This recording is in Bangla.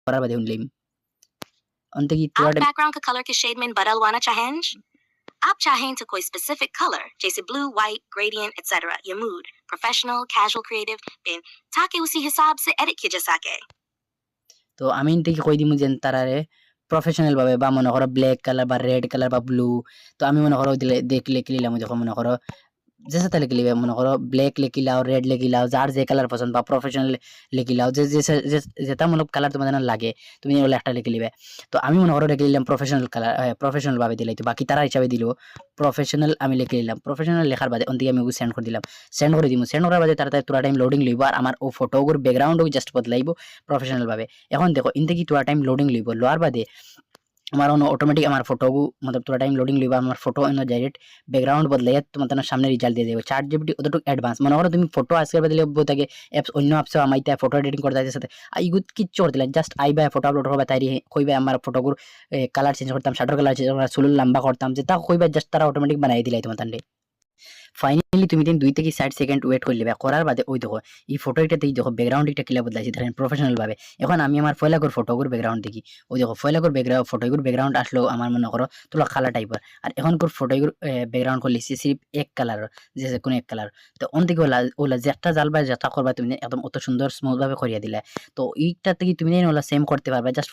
করার বাদে উনলিম অন্তে কি आप बैकग्राउंड का कलर के शेड में बदलवाना चाहें? आप चाहें तो कोई स्पेसिफिक कलर जैसे ब्लू, व्हाइट, ग्रेडियंट एक्सेट्रा या mood, professional, casual, creative pen ताकि उसी हिसाब से एडिट किया जा सके। তো আমি এনতে কি কই দিমু যেন তারারে প্রফেশনাল ভাবে বা মনে করো ব্ল্যাক কালার বা রেড কালার বা ব্লু তো আমি মনে করো দিলে দেখলে কিলাম যখন মনে করো जैसे তাহলে লিখলে মনে করো ব্ল্যাক লিখি লাও রেড লিখি লাও যার যে কালার পছন্দ বা প্রফেশনাল লিখি লাও যে যেটা মনে কালার তোমাদের না লাগে তুমি ওগুলো একটা লিখে লিবে তো আমি মনে করো লিখে নিলাম প্রফেশনাল কালার প্রফেশনাল ভাবে দিলাই তো বাকি তারা হিসাবে দিল প্রফেশনাল আমি লিখে নিলাম প্রফেশনাল লেখার বাদে অন্তিকে আমি সেন্ড করে দিলাম সেন্ড করে দিমু সেন্ড করার বাদে তারা তোরা টাইম লোডিং লইব আর আমার ও ফটোগুর ব্যাকগ্রাউন্ডও জাস্ট বদলাইব প্রফেশনাল ভাবে এখন দেখো ইনতে কি তোরা টাইম লোডিং লইব লোয়ার বাদে আমার অটোমেটিক আমার ফটো मतलब थोड़ा टाइम लोडिंग লিবা আমার ফটো এনে ডাইরেক্ট ব্যাকগ্রাউন্ড বদলাইয়া তোমাদের সামনে রেজাল্ট দিয়ে দেবে চ্যাট জিপিটি অতটুকু অ্যাডভান্স মনে করো তুমি ফটো আজকে বদলে থাকে অ্যাপস অন্য অ্যাপসে আমাইতে ফটো এডিটিং করতে আছে সাথে আইগুত কিচ্ছু করতে জাস্ট আইবা ফটো আপলোড করবা তাই কইবা আমার ফটোগুর কালার চেঞ্জ করতাম শাটার কালার চেঞ্জ করতাম চুল লম্বা করতাম যেটা কইবা জাস্ট তারা অটোমেটিক বানাই দিলাই তোমাদের ফাইনালি তুমি দিন 2 থেকে 60 সেকেন্ড ওয়েট করে লিবা করার বাদে ওই দেখো এই ফটো এটাতেই দেখো ব্যাকগ্রাউন্ড এটা কিলা বদলাইছি ধরেন প্রফেশনাল ভাবে এখন আমি আমার ফয়লাগর ফটোগুর ব্যাকগ্রাউন্ড দেখি ওই দেখো ফয়লাগর ব্যাকগ্রাউন্ড ফটোগুর ব্যাকগ্রাউন্ড আসলো আমার মনে করো তোলা কালা টাইপের আর এখনকার ফটোগুর ব্যাকগ্রাউন্ড করলে সিরিপ এক কালার যে কোনো এক কালার তো অন থেকে ওলা যেটা জ্বালবা যেটা করবা তুমি একদম অত সুন্দর স্মুথ ভাবে করিয়া দিলা তো এইটা থেকে তুমি ওলা সেম করতে পারবা জাস্ট